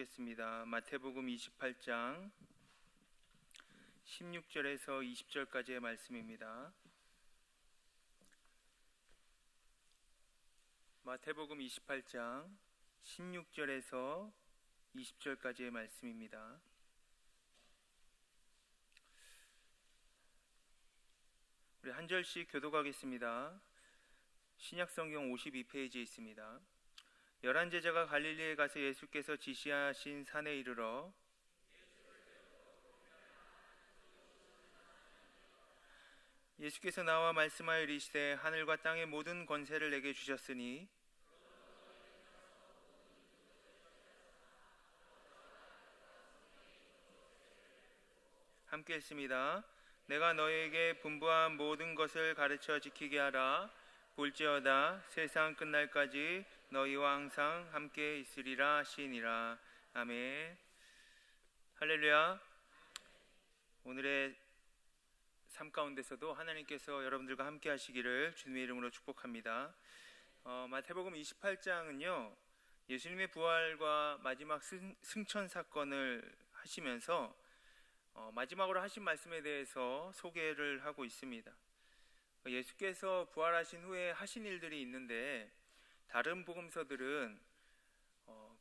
읽겠습니다. 마태복음 28장 16절에서 20절까지의 말씀입니다. 마태복음 28장 16절에서 20절까지의 말씀입니다. 우리 한 절씩 교독하겠습니다. 신약성경 52페이지에 있습니다. 11 제자가 갈릴리에 가서 예수께서 지시하신 산에 이르러 예수께서 나와 말씀하여 이르시되 하늘과 땅의 모든 권세를 내게 주셨으니 함께 읽습니다. 내가 너에게 분부한 모든 것을 가르쳐 지키게 하라. 볼지어다 세상 끝날까지 너희와 항상 함께 있으리라 하시니라. 아멘. 할렐루야. 오늘의 삶 가운데서도 하나님께서 여러분들과 함께 하시기를 주님의 이름으로 축복합니다. 마태복음 28장은요 예수님의 부활과 마지막 승천 사건을 하시면서 마지막으로 하신 말씀에 대해서 소개를 하고 있습니다. 예수께서 부활하신 후에 하신 일들이 있는데 다른 복음서들은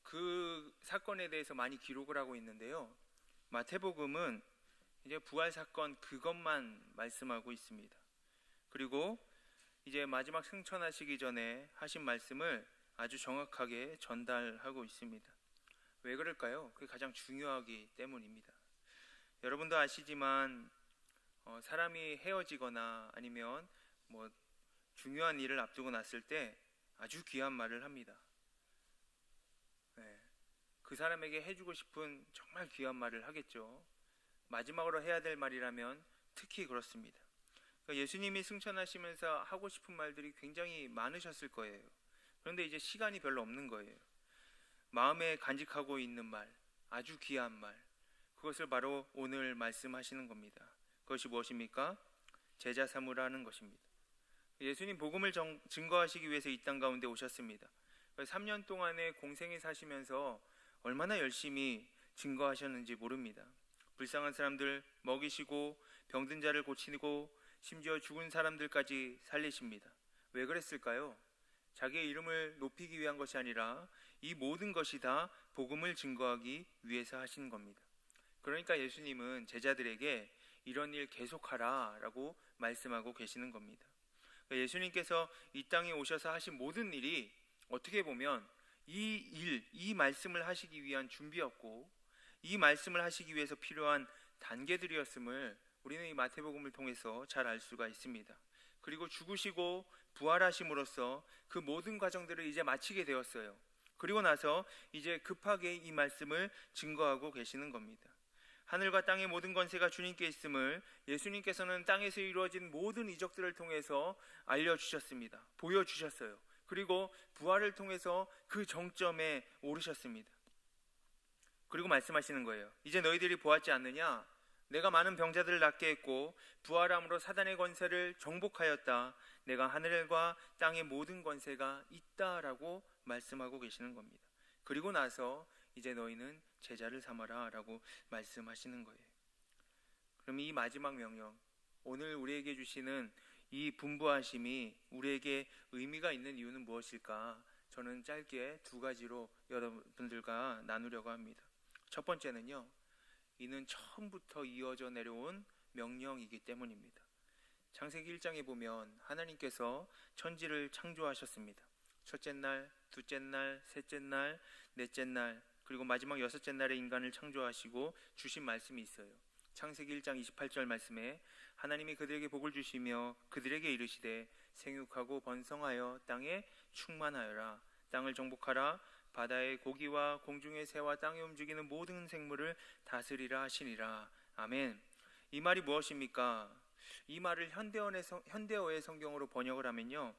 그 사건에 대해서 많이 기록을 하고 있는데요, 마태복음은 이제 부활 사건 그것만 말씀하고 있습니다. 그리고 이제 마지막 승천하시기 전에 하신 말씀을 아주 정확하게 전달하고 있습니다. 왜 그럴까요? 그게 가장 중요하기 때문입니다. 여러분도 아시지만 사람이 헤어지거나 아니면 중요한 일을 앞두고 났을 때 아주 귀한 말을 합니다. 그 사람에게 해주고 싶은 정말 귀한 말을 하겠죠. 마지막으로 해야 될 말이라면 특히 그렇습니다. 예수님이 승천하시면서 하고 싶은 말들이 굉장히 많으셨을 거예요. 그런데 이제 시간이 별로 없는 거예요. 마음에 간직하고 있는 말, 아주 귀한 말, 그것을 바로 오늘 말씀하시는 겁니다. 그것이 무엇입니까? 제자 삼으라는 것입니다. 예수님 복음을 증거하시기 위해서 이 땅 가운데 오셨습니다. 3년 동안의 공생에 사시면서 얼마나 열심히 증거하셨는지 모릅니다. 불쌍한 사람들 먹이시고 병든 자를 고치고 심지어 죽은 사람들까지 살리십니다. 왜 그랬을까요? 자기의 이름을 높이기 위한 것이 아니라 이 모든 것이 다 복음을 증거하기 위해서 하신 겁니다. 그러니까 예수님은 제자들에게 이런 일 계속하라 라고 말씀하고 계시는 겁니다. 예수님께서 이 땅에 오셔서 하신 모든 일이 어떻게 보면 이 말씀을 하시기 위한 준비였고 이 말씀을 하시기 위해서 필요한 단계들이었음을 우리는 이 마태복음을 통해서 잘 알 수가 있습니다. 그리고 죽으시고 부활하심으로써 그 모든 과정들을 이제 마치게 되었어요. 그리고 나서 이제 급하게 이 말씀을 증거하고 계시는 겁니다. 하늘과 땅의 모든 권세가 주님께 있음을 예수님께서는 땅에서 이루어진 모든 이적들을 통해서 알려주셨습니다. 보여주셨어요. 그리고 부활을 통해서 그 정점에 오르셨습니다. 그리고 말씀하시는 거예요. 이제 너희들이 보았지 않느냐? 내가 많은 병자들을 낫게 했고 부활함으로 사단의 권세를 정복하였다. 내가 하늘과 땅의 모든 권세가 있다라고 말씀하고 계시는 겁니다. 그리고 나서 이제 너희는 제자를 삼아라 라고 말씀하시는 거예요. 그럼 이 마지막 명령, 오늘 우리에게 주시는 이 분부하심이 우리에게 의미가 있는 이유는 무엇일까? 저는 짧게 두 가지로 여러분들과 나누려고 합니다. 첫 번째는요, 이는 처음부터 이어져 내려온 명령이기 때문입니다. 창세기 1장에 보면 하나님께서 천지를 창조하셨습니다. 첫째 날, 둘째 날, 셋째 날, 넷째 날, 그리고 마지막 여섯째 날에 인간을 창조하시고 주신 말씀이 있어요. 창세기 1장 28절 말씀에 하나님이 그들에게 복을 주시며 그들에게 이르시되 생육하고 번성하여 땅에 충만하여라. 땅을 정복하라. 바다의 고기와 공중의 새와 땅에 움직이는 모든 생물을 다스리라 하시니라. 아멘. 이 말이 무엇입니까? 이 말을 현대어의 성경으로 번역을 하면요,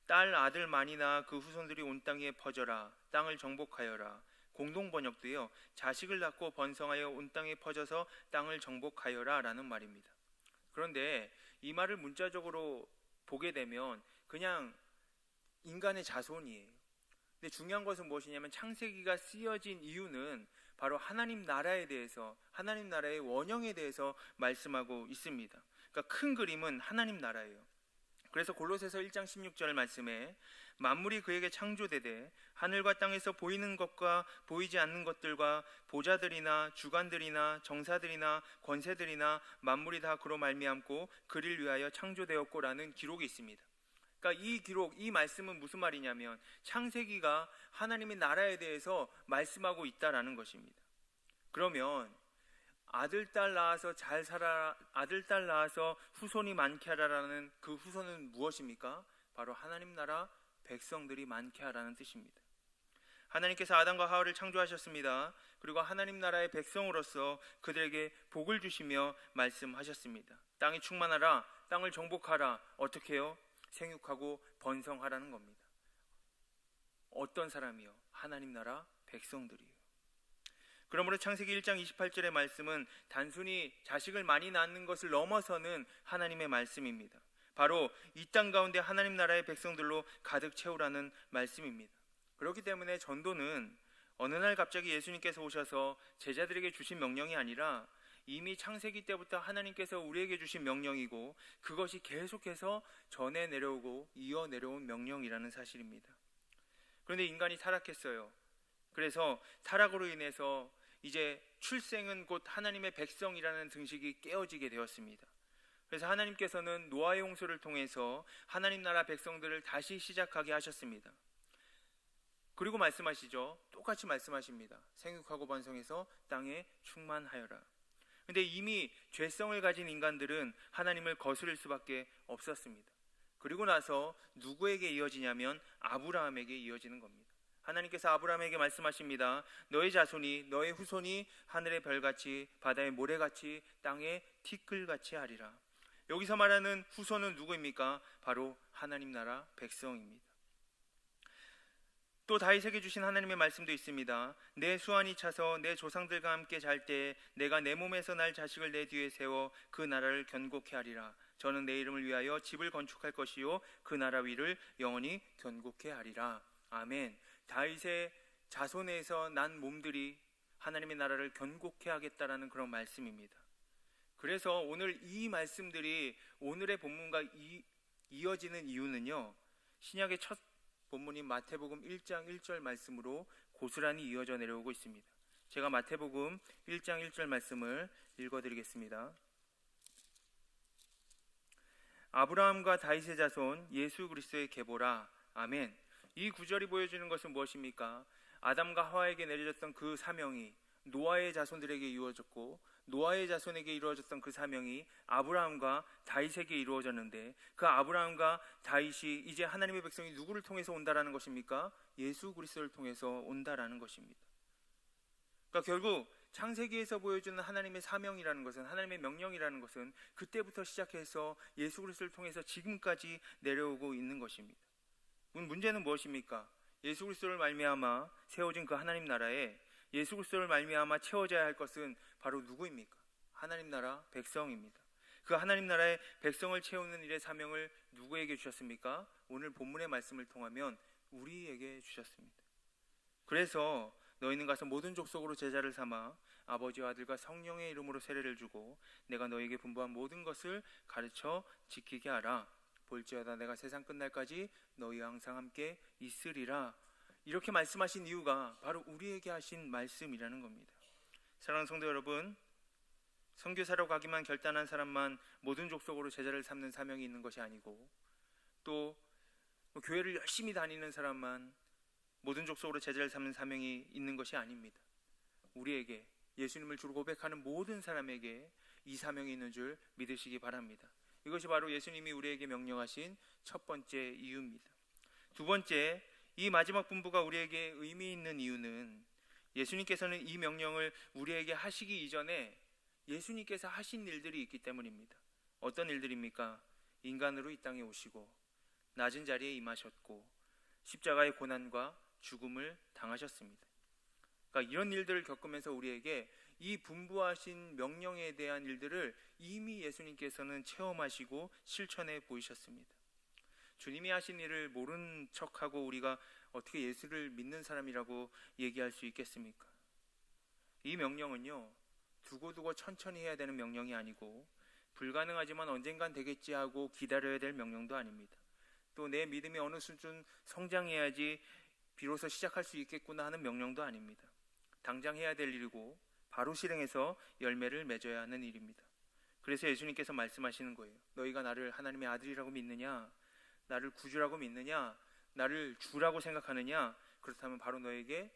딸 아들 많이 낳아 그 후손들이 온 땅에 퍼져라. 땅을 정복하여라. 공동 번역도요, 자식을 낳고 번성하여 온 땅에 퍼져서 땅을 정복하여라 라는 말입니다. 그런데 이 말을 문자적으로 보게 되면 그냥 인간의 자손이에요. 근데 중요한 것은 무엇이냐면 창세기가 쓰여진 이유는 바로 하나님 나라에 대해서, 하나님 나라의 원형에 대해서 말씀하고 있습니다. 그러니까 큰 그림은 하나님 나라예요. 그래서 골로새서 1장 16절 말씀에 만물이 그에게 창조되되 하늘과 땅에서 보이는 것과 보이지 않는 것들과 보좌들이나 주관들이나 정사들이나 권세들이나 만물이 다 그로 말미암고 그를 위하여 창조되었고라는 기록이 있습니다. 그러니까 이 기록, 이 말씀은 무슨 말이냐면 창세기가 하나님의 나라에 대해서 말씀하고 있다라는 것입니다. 그러면 아들, 딸 낳아서 잘 살아라, 아들, 딸 낳아서 후손이 많게 하라라는 그 후손은 무엇입니까? 바로 하나님 나라 백성들이 많게 하라는 뜻입니다. 하나님께서 아담과 하와를 창조하셨습니다. 그리고 하나님 나라의 백성으로서 그들에게 복을 주시며 말씀하셨습니다. 땅이 충만하라, 땅을 정복하라. 어떻게 해요? 생육하고 번성하라는 겁니다. 어떤 사람이요? 하나님 나라 백성들이요. 그러므로 창세기 1장 28절의 말씀은 단순히 자식을 많이 낳는 것을 넘어서는 하나님의 말씀입니다. 바로 이 땅 가운데 하나님 나라의 백성들로 가득 채우라는 말씀입니다. 그렇기 때문에 전도는 어느 날 갑자기 예수님께서 오셔서 제자들에게 주신 명령이 아니라 이미 창세기 때부터 하나님께서 우리에게 주신 명령이고 그것이 계속해서 전해 내려오고 이어 내려온 명령이라는 사실입니다. 그런데 인간이 타락했어요. 그래서 타락으로 인해서 이제 출생은 곧 하나님의 백성이라는 등식이 깨어지게 되었습니다. 그래서 하나님께서는 노아의 홍수를 통해서 하나님 나라 백성들을 다시 시작하게 하셨습니다. 그리고 말씀하시죠. 똑같이 말씀하십니다. 생육하고 번성해서 땅에 충만하여라. 근데 이미 죄성을 가진 인간들은 하나님을 거스를 수밖에 없었습니다. 그리고 나서 누구에게 이어지냐면 아브라함에게 이어지는 겁니다. 하나님께서 아브라함에게 말씀하십니다. 너의 자손이, 너의 후손이 하늘의 별같이 바다의 모래같이 땅의 티끌같이 하리라. 여기서 말하는 후손은 누구입니까? 바로 하나님 나라 백성입니다. 또 다윗에게 주신 하나님의 말씀도 있습니다. 내 수완이 차서 내 조상들과 함께 잘 때 내가 내 몸에서 날 자식을 내 뒤에 세워 그 나라를 견고케 하리라. 저는 내 이름을 위하여 집을 건축할 것이요 그 나라 위를 영원히 견고케 하리라. 아멘. 다윗의 자손에서 난 몸들이 하나님의 나라를 견고케 하겠다라는 그런 말씀입니다. 그래서 오늘 이 말씀들이 오늘의 본문과 이어지는 이유는요, 신약의 첫 본문인 마태복음 1장 1절 말씀으로 고스란히 이어져 내려오고 있습니다. 제가 마태복음 1장 1절 말씀을 읽어드리겠습니다. 아브라함과 다윗의 자손 예수 그리스도의 계보라. 아멘. 이 구절이 보여주는 것은 무엇입니까? 아담과 하와에게 내려졌던 그 사명이 노아의 자손들에게 이루어졌고 노아의 자손에게 이루어졌던 그 사명이 아브라함과 다윗에게 이루어졌는데 그 아브라함과 다윗이 이제 하나님의 백성이 누구를 통해서 온다라는 것입니까? 예수 그리스도를 통해서 온다라는 것입니다. 그러니까 결국 창세기에서 보여주는 하나님의 사명이라는 것은, 하나님의 명령이라는 것은 그때부터 시작해서 예수 그리스도를 통해서 지금까지 내려오고 있는 것입니다. 문제는 무엇입니까? 예수 그리스도를 말미암아 세워진 그 하나님 나라에 예수 그리스도를 말미암아 채워져야 할 것은 바로 누구입니까? 하나님 나라 백성입니다. 그 하나님 나라의 백성을 채우는 일의 사명을 누구에게 주셨습니까? 오늘 본문의 말씀을 통하면 우리에게 주셨습니다. 그래서 너희는 가서 모든 족속으로 제자를 삼아 아버지와 아들과 성령의 이름으로 세례를 주고 내가 너희에게 분부한 모든 것을 가르쳐 지키게 하라. 볼지어다 내가 세상 끝날까지 너희와 항상 함께 있으리라. 이렇게 말씀하신 이유가 바로 우리에게 하신 말씀이라는 겁니다. 사랑하는 성도 여러분, 선교사로 가기만 결단한 사람만 모든 족속으로 제자를 삼는 사명이 있는 것이 아니고 또 교회를 열심히 다니는 사람만 모든 족속으로 제자를 삼는 사명이 있는 것이 아닙니다. 우리에게 예수님을 주로 고백하는 모든 사람에게 이 사명이 있는 줄 믿으시기 바랍니다. 이것이 바로 예수님이 우리에게 명령하신 첫 번째 이유입니다. 두 번째, 이 마지막 분부가 우리에게 의미 있는 이유는 예수님께서는 이 명령을 우리에게 하시기 이전에 예수님께서 하신 일들이 있기 때문입니다. 어떤 일들입니까? 인간으로 이 땅에 오시고 낮은 자리에 임하셨고 십자가의 고난과 죽음을 당하셨습니다. 그러니까 이런 일들을 겪으면서 우리에게 이 분부하신 명령에 대한 일들을 이미 예수님께서는 체험하시고 실천해 보이셨습니다. 주님이 하신 일을 모른 척하고 우리가 어떻게 예수를 믿는 사람이라고 얘기할 수 있겠습니까? 이 명령은요, 두고두고 천천히 해야 되는 명령이 아니고 불가능하지만 언젠간 되겠지 하고 기다려야 될 명령도 아닙니다. 또 내 믿음이 어느 수준 성장해야지 비로소 시작할 수 있겠구나 하는 명령도 아닙니다. 당장 해야 될 일이고 바로 실행해서 열매를 맺어야 하는 일입니다. 그래서 예수님께서 말씀하시는 거예요. 너희가 나를 하나님의 아들이라고 믿느냐, 나를 구주라고 믿느냐, 나를 주라고 생각하느냐, 그렇다면 바로 너에게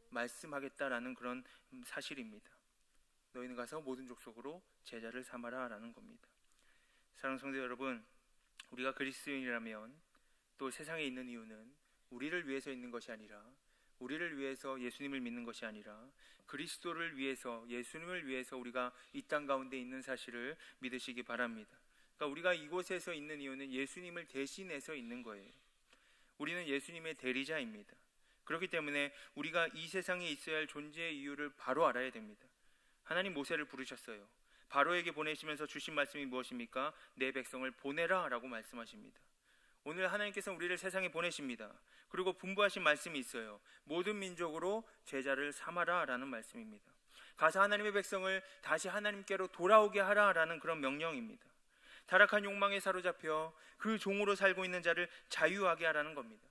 말씀하겠다라는 그런 사실입니다. 너희는 가서 모든 족속으로 제자를 삼아라 라는 겁니다. 사랑하는 성도 여러분, 우리가 그리스도인이라면 또 세상에 있는 이유는 우리를 위해서 있는 것이 아니라, 우리를 위해서 예수님을 믿는 것이 아니라 그리스도를 위해서, 예수님을 위해서 우리가 이 땅 가운데 있는 사실을 믿으시기 바랍니다. 그러니까 우리가 이곳에서 있는 이유는 예수님을 대신해서 있는 거예요. 우리는 예수님의 대리자입니다. 그렇기 때문에 우리가 이 세상에 있어야 할 존재의 이유를 바로 알아야 됩니다. 하나님 모세를 부르셨어요. 바로에게 보내시면서 주신 말씀이 무엇입니까? 내 백성을 보내라 라고 말씀하십니다. 오늘 하나님께서 우리를 세상에 보내십니다. 그리고 분부하신 말씀이 있어요. 모든 민족으로 제자를 삼아라 라는 말씀입니다. 가서 하나님의 백성을 다시 하나님께로 돌아오게 하라 라는 그런 명령입니다. 타락한 욕망에 사로잡혀 그 종으로 살고 있는 자를 자유하게 하라는 겁니다.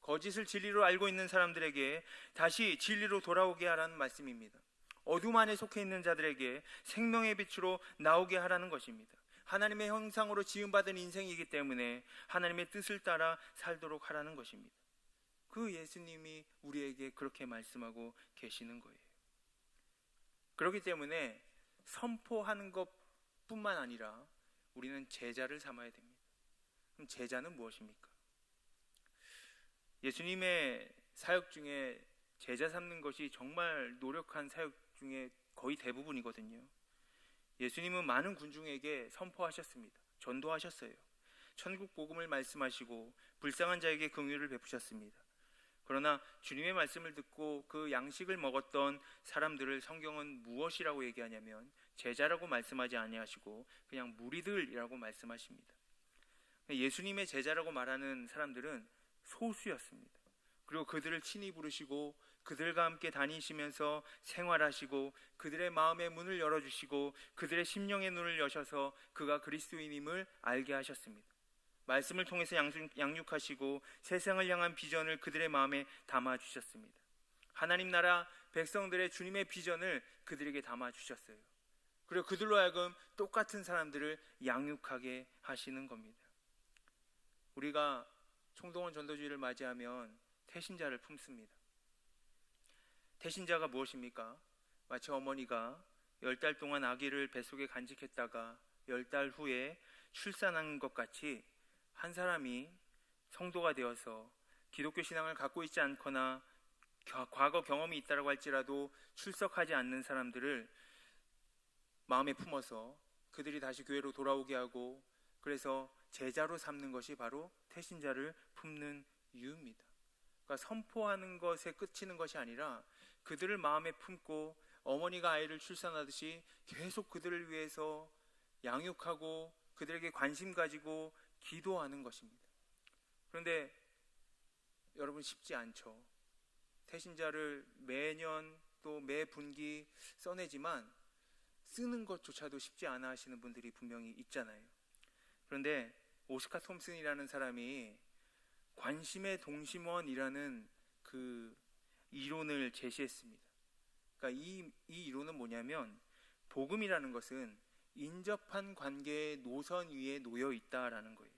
거짓을 진리로 알고 있는 사람들에게 다시 진리로 돌아오게 하라는 말씀입니다. 어둠 안에 속해 있는 자들에게 생명의 빛으로 나오게 하라는 것입니다. 하나님의 형상으로 지음받은 인생이기 때문에 하나님의 뜻을 따라 살도록 하라는 것입니다. 그 예수님이 우리에게 그렇게 말씀하고 계시는 거예요. 그렇기 때문에 선포하는 것뿐만 아니라 우리는 제자를 삼아야 됩니다. 그럼 제자는 무엇입니까? 예수님의 사역 중에 제자 삼는 것이 정말 노력한 사역 중에 거의 대부분이거든요. 예수님은 많은 군중에게 선포하셨습니다. 전도하셨어요. 천국 복음을 말씀하시고 불쌍한 자에게 긍휼을 베푸셨습니다. 그러나 주님의 말씀을 듣고 그 양식을 먹었던 사람들을 성경은 무엇이라고 얘기하냐면 제자라고 말씀하지 아니하시고 그냥 무리들이라고 말씀하십니다. 예수님의 제자라고 말하는 사람들은 소수였습니다. 그리고 그들을 친히 부르시고 그들과 함께 다니시면서 생활하시고 그들의 마음의 문을 열어주시고 그들의 심령의 눈을 여셔서 그가 그리스도인임을 알게 하셨습니다. 말씀을 통해서 양육하시고 세상을 향한 비전을 그들의 마음에 담아주셨습니다. 하나님 나라 백성들의 주님의 비전을 그들에게 담아주셨어요. 그리고 그들로 하여금 똑같은 사람들을 양육하게 하시는 겁니다. 우리가 총동원 전도주의를 맞이하면 태신자를 품습니다. 태신자가 무엇입니까? 마치 어머니가 10달 동안 아기를 뱃속에 간직했다가 10달 후에 출산한 것 같이 한 사람이 성도가 되어서 기독교 신앙을 갖고 있지 않거나 과거 경험이 있다고 할지라도 출석하지 않는 사람들을 마음에 품어서 그들이 다시 교회로 돌아오게 하고 그래서 제자로 삼는 것이 바로 태신자를 품는 이유입니다. 그러니까 선포하는 것에 그치는 것이 아니라 그들을 마음에 품고 어머니가 아이를 출산하듯이 계속 그들을 위해서 양육하고 그들에게 관심 가지고 기도하는 것입니다. 그런데 여러분 쉽지 않죠. 태신자를 매년 또 매 분기 써내지만 쓰는 것조차도 쉽지 않아 하시는 분들이 분명히 있잖아요. 그런데 오스카 톰슨이라는 사람이 관심의 동심원이라는 그 이론을 제시했습니다. 그러니까 이 이론은 뭐냐면 복음이라는 것은 인접한 관계의 노선 위에 놓여 있다라는 거예요.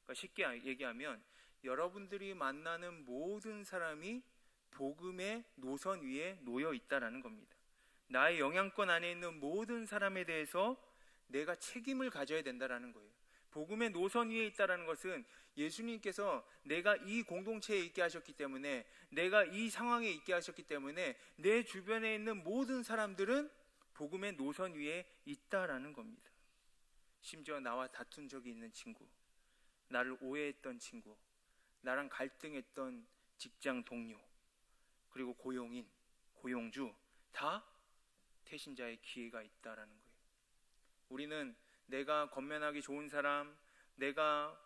그러니까 쉽게 얘기하면 여러분들이 만나는 모든 사람이 복음의 노선 위에 놓여 있다라는 겁니다. 나의 영향권 안에 있는 모든 사람에 대해서 내가 책임을 가져야 된다라는 거예요. 복음의 노선 위에 있다라는 것은 예수님께서 내가 이 공동체에 있게 하셨기 때문에, 내가 이 상황에 있게 하셨기 때문에 내 주변에 있는 모든 사람들은 복음의 노선 위에 있다라는 겁니다. 심지어 나와 다툰 적이 있는 친구, 나를 오해했던 친구, 나랑 갈등했던 직장 동료, 그리고 고용인, 고용주 다 태신자의 기회가 있다라는 거예요. 우리는 내가 겉면하기 좋은 사람, 내가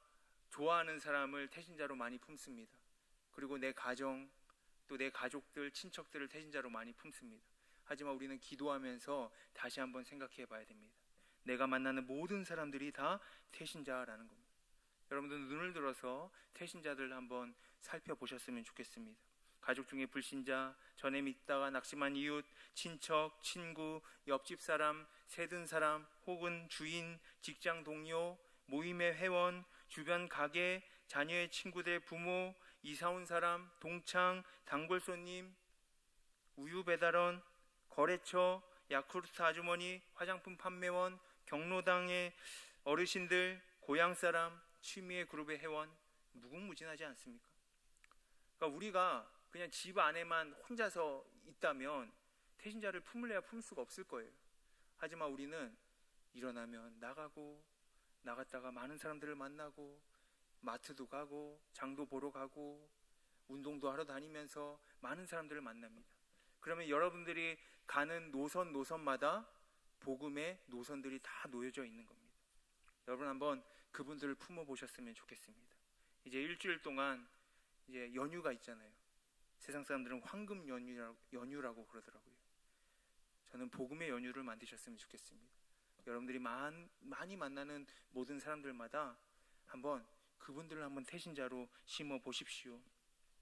좋아하는 사람을 태신자로 많이 품습니다. 그리고 내 가정, 또 내 가족들, 친척들을 태신자로 많이 품습니다. 하지만 우리는 기도하면서 다시 한번 생각해 봐야 됩니다. 내가 만나는 모든 사람들이 다 태신자라는 겁니다. 여러분들 눈을 들어서 태신자들 한번 살펴보셨으면 좋겠습니다. 가족 중에 불신자, 전에 믿다가 낙심한 이웃, 친척, 친구, 옆집 사람, 세든 사람, 혹은 주인, 직장 동료, 모임의 회원, 주변 가게, 자녀의 친구들, 부모, 이사 온 사람, 동창, 단골 손님, 우유 배달원, 거래처, 야쿠르트 아주머니, 화장품 판매원, 경로당의 어르신들, 고향 사람, 취미의 그룹의 회원, 무궁무진하지 않습니까? 그러니까 우리가 그냥 집 안에만 혼자서 있다면 태신자를 품을래야 품을 수가 없을 거예요. 하지만 우리는 일어나면 나가고, 나갔다가 많은 사람들을 만나고, 마트도 가고, 장도 보러 가고, 운동도 하러 다니면서 많은 사람들을 만납니다. 그러면 여러분들이 가는 노선마다 복음의 노선들이 다 놓여져 있는 겁니다. 여러분 한번 그분들을 품어보셨으면 좋겠습니다. 이제 일주일 동안 이제 연휴가 있잖아요. 세상 사람들은 황금 연휴라고 그러더라고요. 저는 복음의 연휴를 만드셨으면 좋겠습니다. 여러분들이 많이 만나는 모든 사람들마다 한번 그분들을 한번 태신자로 심어 보십시오.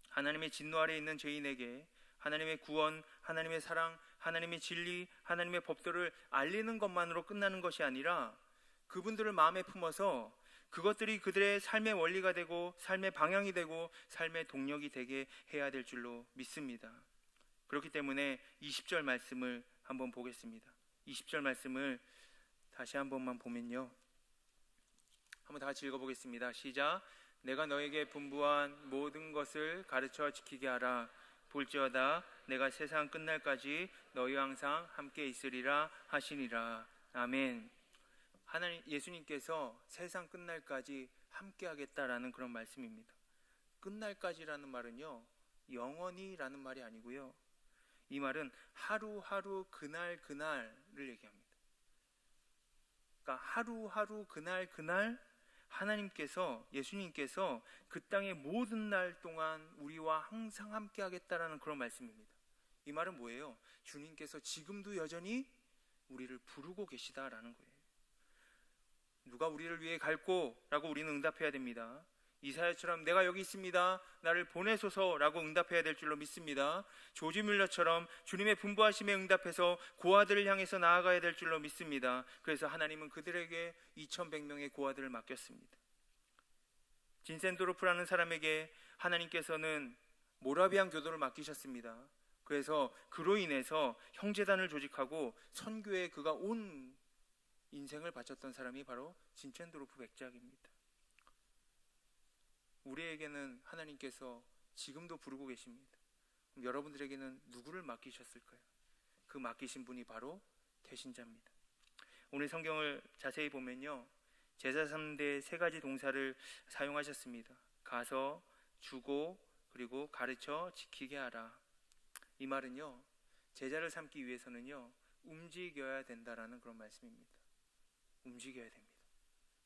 하나님의 진노 아래 있는 죄인에게 하나님의 구원, 하나님의 사랑, 하나님의 진리, 하나님의 법도를 알리는 것만으로 끝나는 것이 아니라 그분들을 마음에 품어서 그것들이 그들의 삶의 원리가 되고 삶의 방향이 되고 삶의 동력이 되게 해야 될 줄로 믿습니다. 그렇기 때문에 20절 말씀을 한번 보겠습니다. 20절 말씀을 다시 한 번만 보면요, 한번 다 같이 읽어보겠습니다. 시작. 내가 너에게 분부한 모든 것을 가르쳐 지키게 하라. 볼지어다 내가 세상 끝날까지 너희와 항상 함께 있으리라 하시니라. 아멘. 하나님, 예수님께서 세상 끝날까지 함께 하겠다라는 그런 말씀입니다. 끝날까지라는 말은요, 영원히라는 말이 아니고요, 이 말은 하루하루 그날을 얘기합니다. 그러니까 하루하루 그날 하나님께서, 예수님께서 그 땅의 모든 날 동안 우리와 항상 함께 하겠다라는 그런 말씀입니다. 이 말은 뭐예요? 주님께서 지금도 여전히 우리를 부르고 계시다라는 거예요. 누가 우리를 위해 갈고? 라고 우리는 응답해야 됩니다. 이사야처럼 내가 여기 있습니다, 나를 보내소서 라고 응답해야 될 줄로 믿습니다. 조지 뮬러처럼 주님의 분부하심에 응답해서 고아들을 향해서 나아가야 될 줄로 믿습니다. 그래서 하나님은 그들에게 2100명의 고아들을 맡겼습니다. 진센도르프라는 사람에게 하나님께서는 모라비안 교도를 맡기셨습니다. 그래서 그로 인해서 형제단을 조직하고 선교에 그가 온 인생을 바쳤던 사람이 바로 진첸도르프 백작입니다. 우리에게는 하나님께서 지금도 부르고 계십니다. 그럼 여러분들에게는 누구를 맡기셨을까요? 그 맡기신 분이 바로 태신자입니다. 오늘 성경을 자세히 보면요, 제자 3대 세 가지 동사를 사용하셨습니다. 가서, 주고, 그리고 가르쳐 지키게 하라. 이 말은요, 제자를 삼기 위해서는요, 움직여야 된다라는 그런 말씀입니다. 움직여야 됩니다.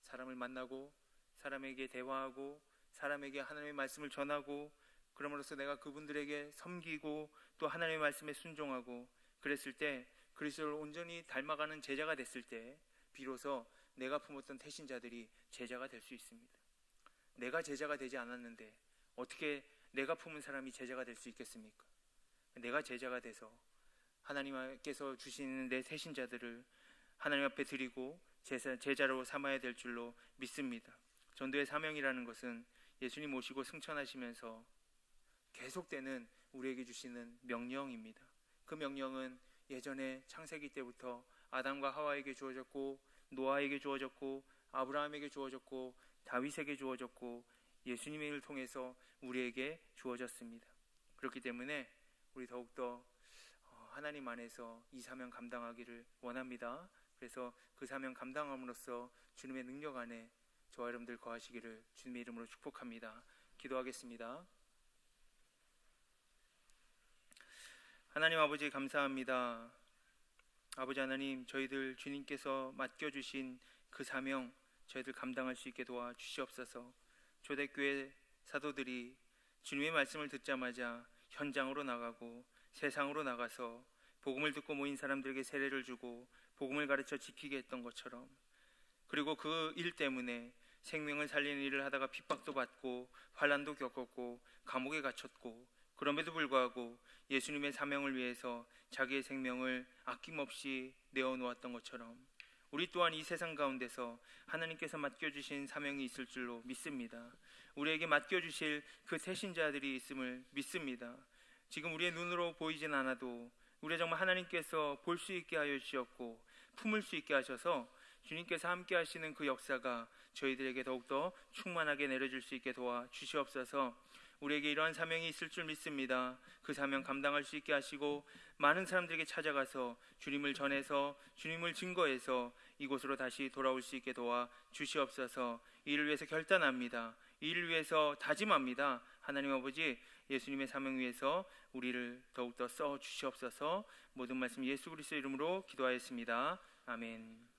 사람을 만나고, 사람에게 대화하고, 사람에게 하나님의 말씀을 전하고, 그럼으로써 내가 그분들에게 섬기고 또 하나님의 말씀에 순종하고, 그랬을 때 그리스도를 온전히 닮아가는 제자가 됐을 때 비로소 내가 품었던 태신자들이 제자가 될 수 있습니다. 내가 제자가 되지 않았는데 어떻게 내가 품은 사람이 제자가 될 수 있겠습니까? 내가 제자가 돼서 하나님께서 주시는 내 태신자들을 하나님 앞에 드리고 제자로 삼아야 될 줄로 믿습니다. 전도의 사명이라는 것은 예수님 모시고 승천하시면서 계속되는 우리에게 주시는 명령입니다. 그 명령은 예전에 창세기 때부터 아담과 하와에게 주어졌고, 노아에게 주어졌고, 아브라함에게 주어졌고, 다윗에게 주어졌고, 예수님의 일을 통해서 우리에게 주어졌습니다. 그렇기 때문에 우리 더욱더 하나님 안에서 이 사명 감당하기를 원합니다. 그래서 그 사명 감당함으로써 주님의 능력 안에 저와 여러분들 거하시기를 주님의 이름으로 축복합니다. 기도하겠습니다. 하나님 아버지, 감사합니다. 아버지 하나님, 저희들 주님께서 맡겨주신 그 사명 저희들 감당할 수 있게 도와주시옵소서. 초대교회 사도들이 주님의 말씀을 듣자마자 현장으로 나가고 세상으로 나가서 복음을 듣고 모인 사람들에게 세례를 주고 복음을 가르쳐 지키게 했던 것처럼, 그리고 그 일 때문에 생명을 살리는 일을 하다가 핍박도 받고 환난도 겪었고 감옥에 갇혔고, 그럼에도 불구하고 예수님의 사명을 위해서 자기의 생명을 아낌없이 내어놓았던 것처럼, 우리 또한 이 세상 가운데서 하나님께서 맡겨주신 사명이 있을 줄로 믿습니다. 우리에게 맡겨주실 그 새신자들이 있음을 믿습니다. 지금 우리의 눈으로 보이진 않아도 우리 정말 하나님께서 볼 수 있게 하여 주셨고 품을 수 있게 하셔서 주님께서 함께 하시는 그 역사가 저희들에게 더욱더 충만하게 내려질 수 있게 도와 주시옵소서. 우리에게 이러한 사명이 있을 줄 믿습니다. 그 사명 감당할 수 있게 하시고 많은 사람들에게 찾아가서 주님을 전해서 주님을 증거해서 이곳으로 다시 돌아올 수 있게 도와 주시옵소서. 이 일을 위해서 결단합니다. 이 일을 위해서 다짐합니다. 하나님 아버지, 예수님의 사명 위해서 우리를 더욱더 써 주시옵소서. 모든 말씀 예수 그리스도 이름으로 기도하였습니다. 아멘.